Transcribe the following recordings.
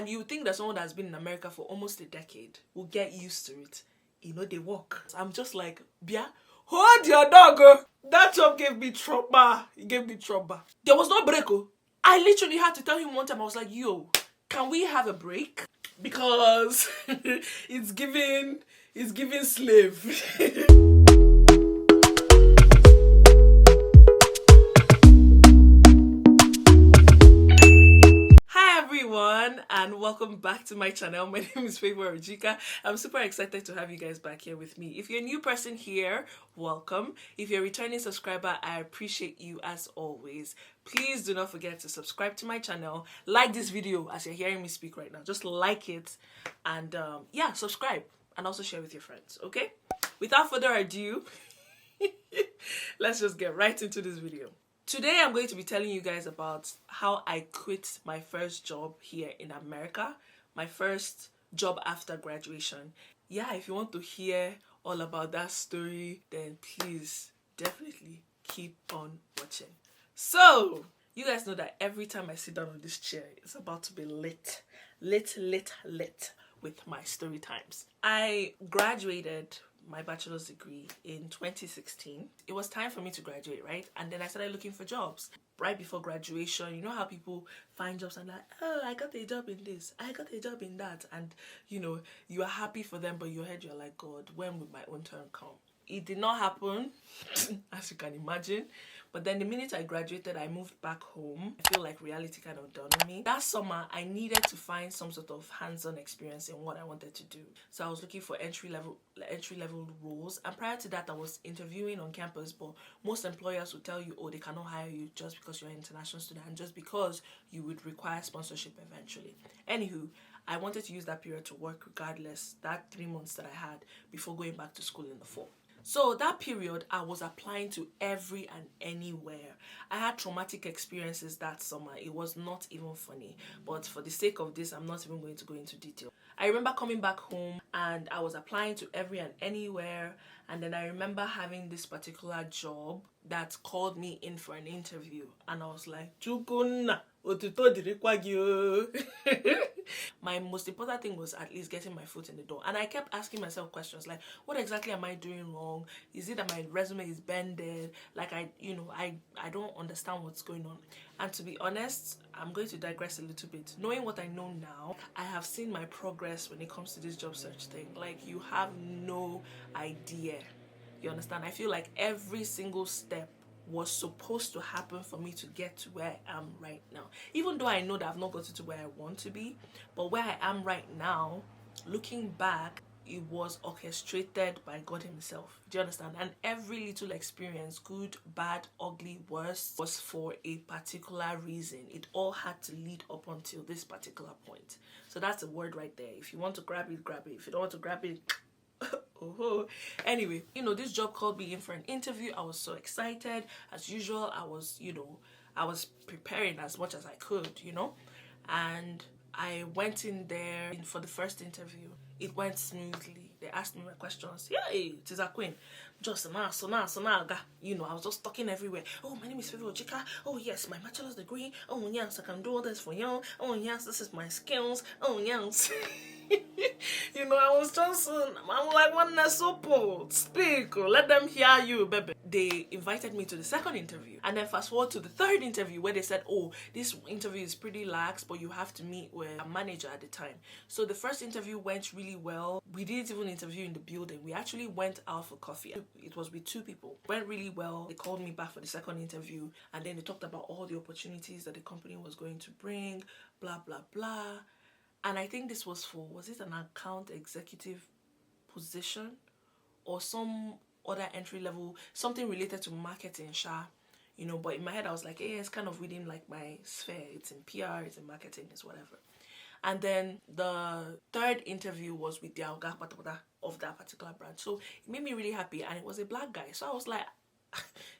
And you think that someone that's been in America for almost a decade will get used to it. You know, they walk. I'm just like, Bia, hold your dog. Oh. That job gave me trouble. It gave me trouble. There was no break. Oh. I literally had to tell him one time, I was like, yo, can we have a break? Because it's giving slave. Everyone, and welcome back to my channel. My name is Favour Ojika. I'm super excited to have you guys back here with me. If you're a new person here, welcome. If you're a returning subscriber, I appreciate you as always. Please do not forget to subscribe to my channel, like this video as you're hearing me speak right now. Just like it and yeah, subscribe and also share with your friends, okay? Without further ado, let's just get right into this video. Today I'm going to be telling you guys about how I quit my first job here in America, my first job after graduation. Yeah, if you want to hear all about that story, then please definitely keep on watching. So, you guys know that every time I sit down on this chair, it's about to be lit with my story times. I graduated my bachelor's degree in 2016. It was time for me to graduate, right? And then I started looking for jobs. Right before graduation, you know how people find jobs and like, oh, I got a job in this, I got a job in that. And, you know, you are happy for them, but in your head, you're like, God, when will my own turn come? It did not happen, as you can imagine. But then the minute I graduated, I moved back home. I feel like reality kind of dawned on me. That summer, I needed to find some sort of hands-on experience in what I wanted to do. So I was looking for entry-level roles. And prior to that, I was interviewing on campus, but most employers will tell you, oh, they cannot hire you just because you're an international student and just because you would require sponsorship eventually. Anywho, I wanted to use that period to work regardless, that 3 months that I had before going back to school in the fall. So that period, I was applying to every and anywhere. I had traumatic experiences that summer. It was not even funny. But for the sake of this, I'm not even going to go into detail. I remember coming back home and I was applying to every and anywhere. And then I remember having this particular job that called me in for an interview. And I was like, Chukuna. My most important thing was at least getting my foot in the door. And I kept asking myself questions like, what exactly am I doing wrong? Is it that my resume is bended? Like, I don't understand what's going on. And to be honest, I'm going to digress a little bit. Knowing what I know now, I have seen my progress when it comes to this job search thing. Like, you have no idea. You understand? I feel like every single step was supposed to happen for me to get to where I am right now. Even though I know that I've not gotten to where I want to be, but where I am right now, looking back, it was orchestrated by God himself. Do you understand? And every little experience, good, bad, ugly, worse, was for a particular reason. It all had to lead up until this particular point. So that's a word right there. If you want to grab it, grab it. If you don't want to grab it, oh. Anyway, you know, this job called me in for an interview. I was so excited. As usual, I was preparing as much as I could, you know. And I went in there for the first interview. It went smoothly. They asked me my questions. Yay, it is a queen. Just now, you know, I was just talking everywhere. Oh, my name is Favour Ojika. Oh, yes, my bachelor's degree. Oh, yes, I can do all this for you. Oh, yes, this is my skills. Oh, yes. You know, I was just, I'm like, one support, speak, let them hear you, baby. They invited me to the second interview. And then fast forward to the third interview where they said, oh, this interview is pretty lax, but you have to meet with a manager at the time. So the first interview went really well. We didn't even interview in the building. We actually went out for coffee. It was with 2 people. Went really well. They called me back for the second interview. And then they talked about all the opportunities that the company was going to bring, blah, blah, blah. And I think this was it an account executive position or some other entry level, something related to marketing, you know, but in my head I was like, hey, it's kind of within like my sphere. It's in PR, it's in marketing, it's whatever. And then the third interview was with the Oga of that particular branch. So it made me really happy, and it was a black guy. So I was like,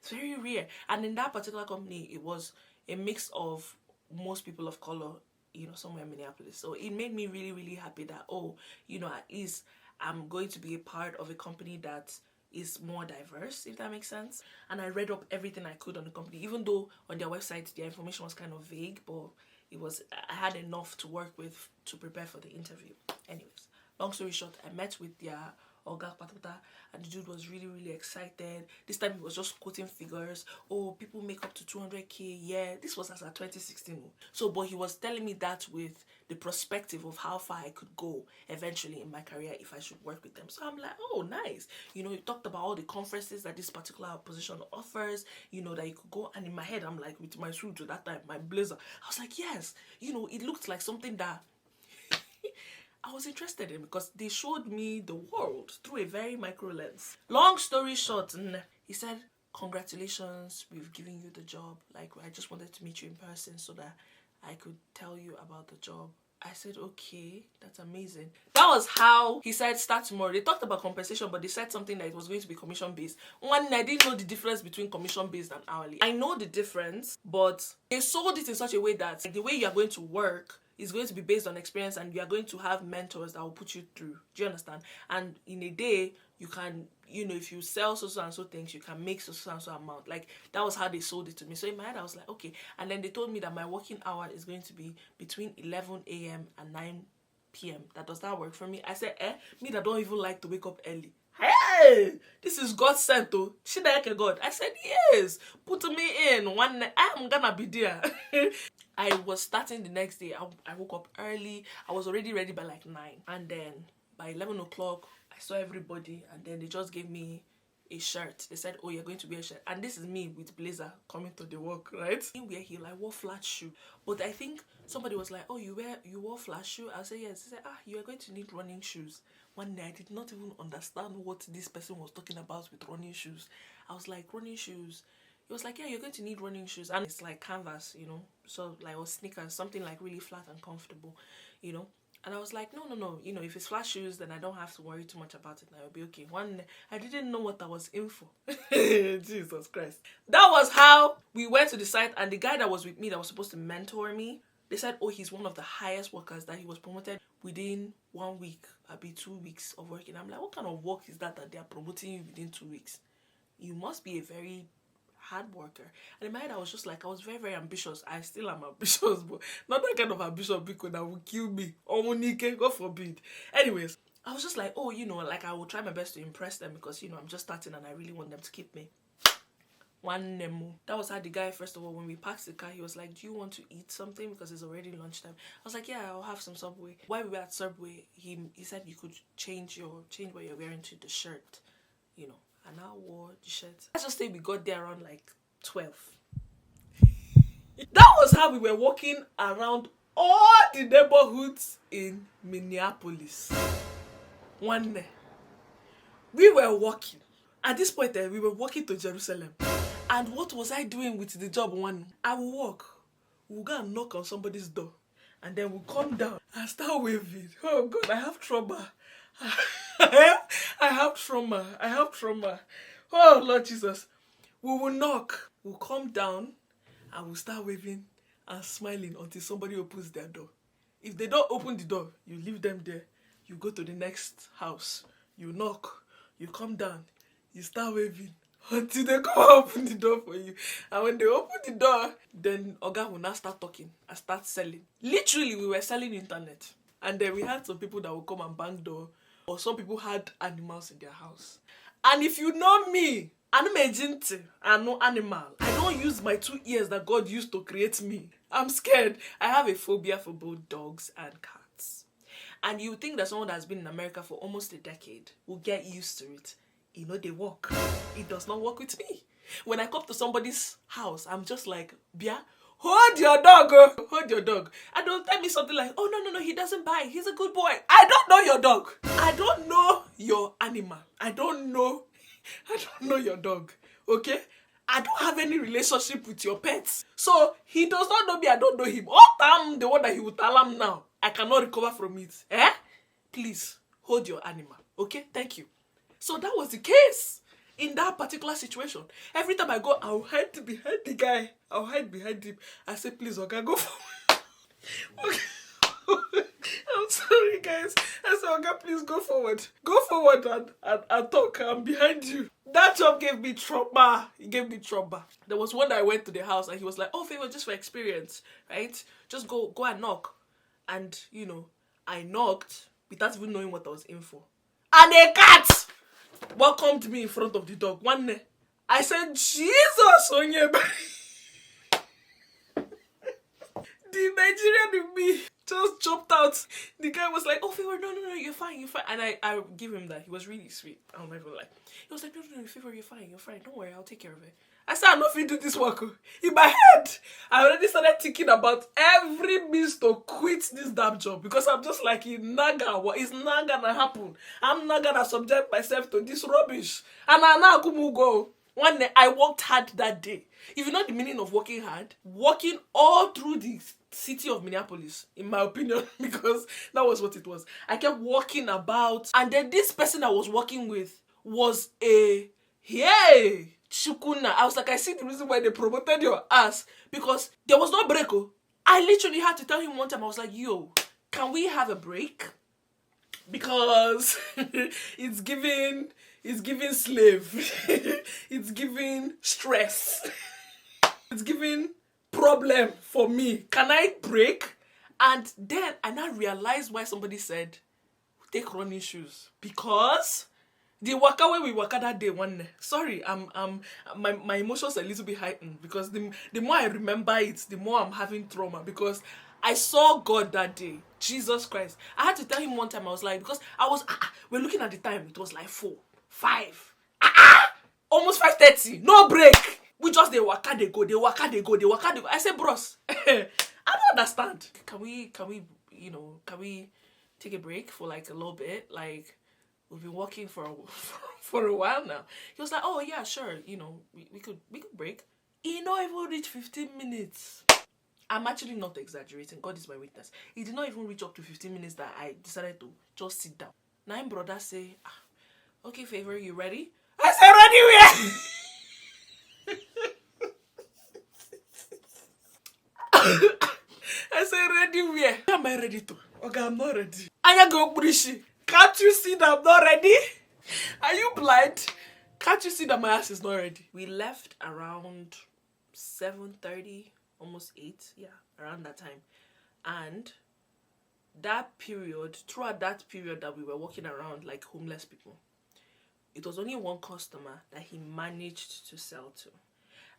it's very rare. And in that particular company, it was a mix of most people of color, you know, somewhere in Minneapolis. So it made me really, really happy that, oh, you know, at least I'm going to be a part of a company that is more diverse, if that makes sense. And I read up everything I could on the company, even though on their website their information was kind of vague, but I had enough to work with to prepare for the interview. Anyways, long story short, I met with their Oga Patata, and the dude was really, really excited. This time he was just quoting figures. Oh, people make up to 200k. Yeah, this was as at 2016. So, but he was telling me that with the perspective of how far I could go eventually in my career if I should work with them. So I'm like, oh, nice. You know, he talked about all the conferences that this particular position offers, you know, that you could go. And in my head, I'm like, with my suit at that time, my blazer, I was like, yes. You know, it looked like something that I was interested in, because they showed me the world through a very micro lens. Long story short, he said, congratulations, we've given you the job. Like, I just wanted to meet you in person so that I could tell you about the job. I said, okay, that's amazing. That was how he said start tomorrow. They talked about compensation, but they said something that it was going to be commission based. One, I didn't know the difference between commission based and hourly. I know the difference, but they sold it in such a way that the way you are going to work is going to be based on experience, and you are going to have mentors that will put you through. Do you understand? And in a day, you can, you know, if you sell so and so things, you can make so and so amount. Like, that was how they sold it to me. So in my head, I was like, okay. And then they told me that my working hour is going to be between 11 a.m. and 9 p.m. That does that work for me? I said, me that don't even like to wake up early. Hey, this is God sent to. She like God. I said, yes, put me in. One night, I'm gonna be there. I was starting the next day. I woke up early. I was already ready by like 9. And then by 11 o'clock, I saw everybody. And then they just gave me a shirt. They said, oh, you're going to wear a shirt. And this is me with blazer coming to the work, right? I didn't wear heel. I wore flat shoe. But I think somebody was like, oh, you wore flat shoe? I said, yes. They said, you are going to need running shoes. One day, I did not even understand what this person was talking about with running shoes. I was like, running shoes? He was like, yeah, you're going to need running shoes. And it's like canvas, you know, so like, or sneakers, something like really flat and comfortable, you know. And I was like, no, you know, if it's flat shoes, then I don't have to worry too much about it. I'll be okay. One, I didn't know what I was in for. Jesus Christ. That was how we went to the site, and the guy that was with me that was supposed to mentor me, they said, oh, he's one of the highest workers, that he was promoted within 1 week, maybe 2 weeks of working. I'm like, what kind of work is that they are promoting you within 2 weeks? You must be a very hard worker. And in my head, I was just like, I was very, very ambitious. I still am ambitious, but not that kind of ambition because that will kill me. Oh, Monique, God forbid. Anyways, I was just like, oh, you know, like, I will try my best to impress them because, you know, I'm just starting and I really want them to keep me. One Nemo. That was how the guy, first of all, when we parked the car, he was like, do you want to eat something? Because it's already lunchtime. I was like, yeah, I'll have some Subway. While we were at Subway, he said you could change what you're wearing to the shirt, you know. And I wore the shirt. Let's just say we got there around like 12. That was how we were walking around all the neighborhoods in Minneapolis. One day, we were walking. At this point, we were walking to Jerusalem. And what was I doing with the job? One, I will walk. We'll go and knock on somebody's door. And then we'll come down and start waving. Oh God, I have trauma. I have trauma. Oh Lord Jesus. We will knock. We'll come down and we'll start waving and smiling until somebody opens their door. If they don't open the door, you leave them there. You go to the next house. You knock. You come down. You start waving until they come and open the door for you. And when they open the door, then Oga will now start talking and start selling. Literally, we were selling internet. And then we had some people that would come and bang door. Or some people had animals in their house. And if you know me, I'm no animal. I don't use my 2 ears that God used to create me. I'm scared. I have a phobia for both dogs and cats. And you think that someone that's been in America for almost a decade will get used to it. You know, they work. It does not work with me. When I come to somebody's house, I'm just like, Bia, hold your dog, hold your dog. And don't tell me something like, oh, no, he doesn't bite. He's a good boy. I don't know your dog. I don't know your animal. I don't know your dog, okay? I don't have any relationship with your pets. So, he does not know me, I don't know him. Oh, I'm the one that he will tell him now. I cannot recover from it. Please, hold your animal, okay? Thank you. So, that was the case. In that particular situation, every time I go, I'll hide behind the guy. I'll hide behind him. I say, please, okay, go for me. Okay. I'm sorry, guys. I'm okay, please go forward. Go forward and talk. I'm behind you. That job gave me trauma. It gave me trauma. There was one that I went to the house and he was like, oh, Favour, just for experience, right? Just go and knock. And, you know, I knocked without even knowing what I was in for. And a cat welcomed me in front of the dog. One day, I said, Jesus, Onyeba. The Nigerian in me just jumped out. The guy was like, oh, Favour, no, you're fine. And I give him that. He was really sweet. I don't even like. He was like, no, Favour, you're fine. Don't worry, I'll take care of it. I said, I'm not going to do this work. In my head, I already started thinking about every means to quit this damn job because I'm just like, what is not gonna happen? I'm not gonna subject myself to this rubbish. And I now go. One day, I worked hard that day. If you know the meaning of working hard, working all through the city of Minneapolis, in my opinion, because that was what it was. I kept walking about, and then this person I was working with was a Chukuna. I was like, I see the reason why they promoted your ass, because there was no break. I literally had to tell him one time, I was like, yo, can we have a break? Because it's giving slave. It's giving stress. It's giving problem for me. Can I break? And then I now realized why somebody said take running shoes, because the waka where we waka that day one day. Sorry, my emotions are a little bit heightened because the more I remember it, the more I'm having trauma, because I saw God that day. Jesus Christ. I had to tell him one time, I was like, because I was we're looking at the time, it was like 4, 5, almost 5:30, no break. We just they waka they go. I said, bros, I don't understand. Can we take a break for like a little bit? Like, we've been working for a while now. He was like, oh yeah, sure, we could break. He not even reach 15 minutes. I'm actually not exaggerating. God is my witness. He did not even reach up to 15 minutes that I decided to just sit down. Now brother say, okay, Favour, you ready? I said, ready where? I said, ready where? Am I ready to? Okay, I'm not ready. Anya go Brishi. Can't you see that I'm not ready? Are you blind? Can't you see that my ass is not ready? We left around 7:30, almost 8. Yeah, around that time. And throughout that period that we were walking around like homeless people, it was only one customer that he managed to sell to.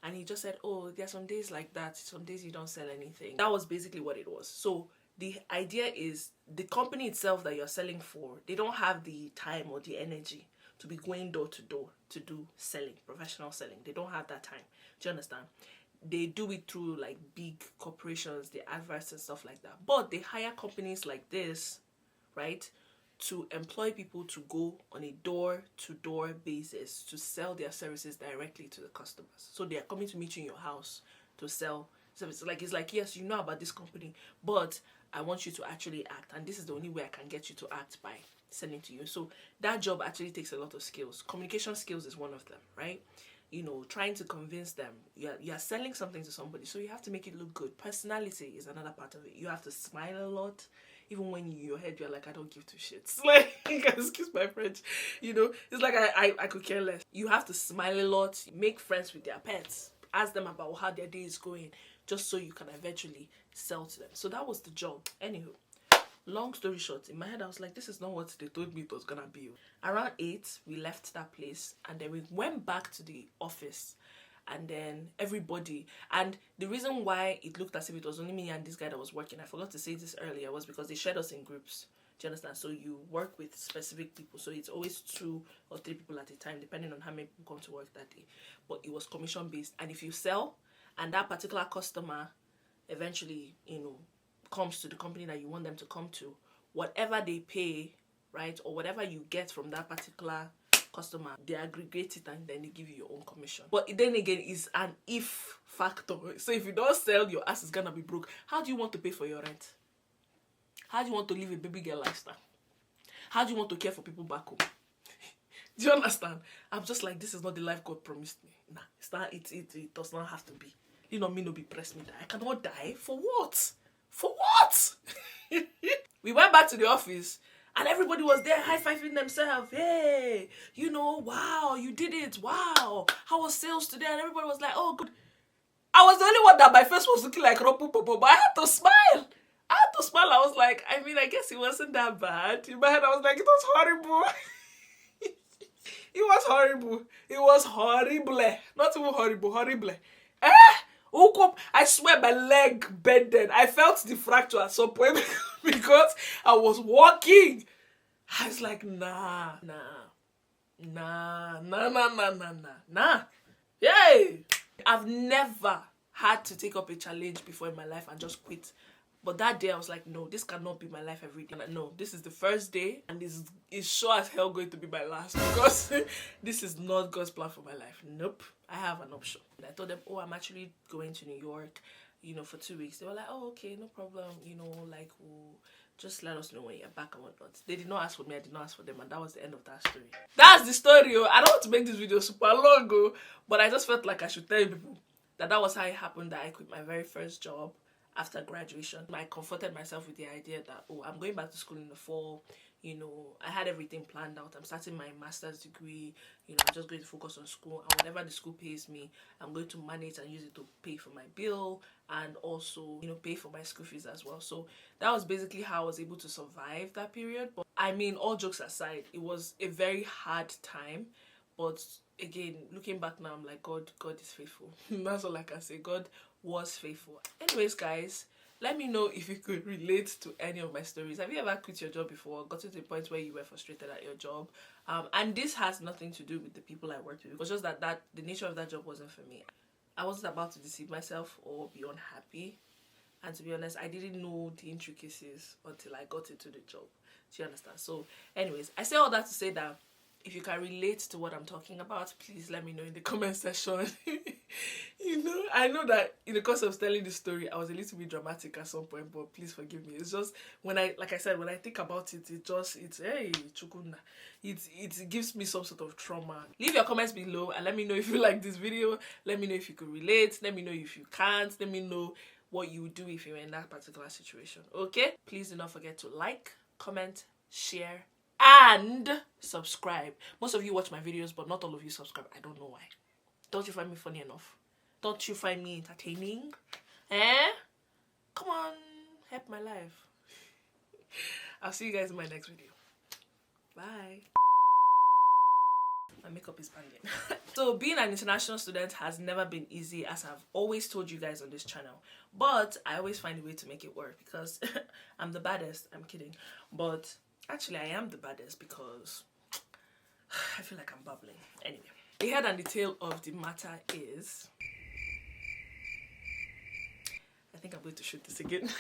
And he just said, oh, there are some days like that. Some days you don't sell anything. That was basically what it was. So the idea is the company itself that you're selling for, they don't have the time or the energy to be going door to door to do selling, professional selling. They don't have that time. Do you understand? They do it through like big corporations, they advertise and stuff like that. But they hire companies like this, right, to employ people to go on a door-to-door basis to sell their services directly to the customers. So they are coming to meet you in your house to sell services. Like, it's like, yes, you know about this company, but I want you to actually act, and this is the only way I can get you to act, by selling to you. So that job actually takes a lot of skills. Communication skills is one of them, right? Trying to convince them. You're selling something to somebody, so you have to make it look good. Personality is another part of it. You have to smile a lot. Even when in your head you're like, I don't give two shits. Like, excuse my French. It's like I could care less. You have to smile a lot, make friends with their pets, ask them about how their day is going, just so you can eventually sell to them. So that was the job. Anywho, long story short, in my head I was like, this is not what they told me it was gonna be. Around 8, we left that place, and then we went back to the office. And then everybody, and the reason why it looked as if it was only me and this guy that was working, I forgot to say this earlier, was because they shared us in groups. Do you understand? So you work with specific people, so it's always 2 or 3 people at a time, depending on how many people come to work that day. But it was commission based, and if you sell and that particular customer eventually comes to the company that you want them to come to, whatever they pay, right, or whatever you get from that particular customer, they aggregate it and then they give you your own commission. But then again, it's an if factor. So if you don't sell, your ass is gonna be broke. How do you want to pay for your rent? How do you want to live a baby girl lifestyle? How do you want to care for people back home? Do you understand? I'm just like, this is not the life God promised me. Nah, it's not. It does not have to be. Me no be press me die. I cannot die for what? For what? We went back to the office. And everybody was there high-fiving themselves. Hey, you know, wow, you did it. Wow. How was sales today? And everybody was like, oh, good. I was the only one that my face was looking like Ropu Popo, but I had to smile. I was like, I mean, I guess it wasn't that bad. In my head, I was like, it was horrible. It was horrible. It was horrible. Not even horrible, horrible. I swear my leg bended. I felt the fracture at some point because I was walking. I was like, nah. Yay! I've never had to take up a challenge before in my life and just quit. But that day I was like, no, this cannot be my life every day. No, this is the first day and this is sure as hell going to be my last because this is not God's plan for my life. Nope. I have an option. And I told them, oh, I'm actually going to New York, you know, for 2 weeks. They were like, oh, okay, no problem. You know, like, just let us know when you're back and whatnot. They did not ask for me, I did not ask for them, and that was the end of that story. That's the story. I don't want to make this video super long, but I just felt like I should tell people that was how it happened, that I quit my very first job after graduation. I comforted myself with the idea that, oh, I'm going back to school in the fall. You know, I had everything planned out. I'm starting my master's degree. You know, I'm just going to focus on school. And whatever the school pays me, I'm going to manage and use it to pay for my bill and also, you know, pay for my school fees as well. So that was basically how I was able to survive that period. But I mean, all jokes aside, it was a very hard time. But again, looking back now, I'm like, God is faithful. That's all I can say. God was faithful. Anyways, guys, let me know if you could relate to any of my stories. Have you ever quit your job before, got to the point where you were frustrated at your job? And this has nothing to do with the people I worked with. It was just that the nature of that job wasn't for me. I wasn't about to deceive myself or be unhappy. And to be honest, I didn't know the intricacies until I got into the job. Do you understand? So anyways, I say all that to say that if you can relate to what I'm talking about, please let me know in the comment section. You know, I know that in the course of telling the story, I was a little bit dramatic at some point, but please forgive me. It's just, like I said, when I think about it, hey, chukuna. It gives me some sort of trauma. Leave your comments below and let me know if you like this video. Let me know if you could relate. Let me know if you can't. Let me know what you would do if you're in that particular situation. Okay? Please do not forget to like, comment, share, and subscribe. Most of you watch my videos, but not all of you subscribe. I don't know why. Don't you find me funny enough? Don't you find me entertaining? Come on, help my life. I'll see you guys in my next video. Bye. My makeup is banging. So being an international student has never been easy, as I've always told you guys on this channel. But I always find a way to make it work because I'm the baddest. I'm kidding. But actually, I am the baddest because I feel like I'm bubbling. Anyway, the head and the tail of the matter is, I think I'm going to shoot this again.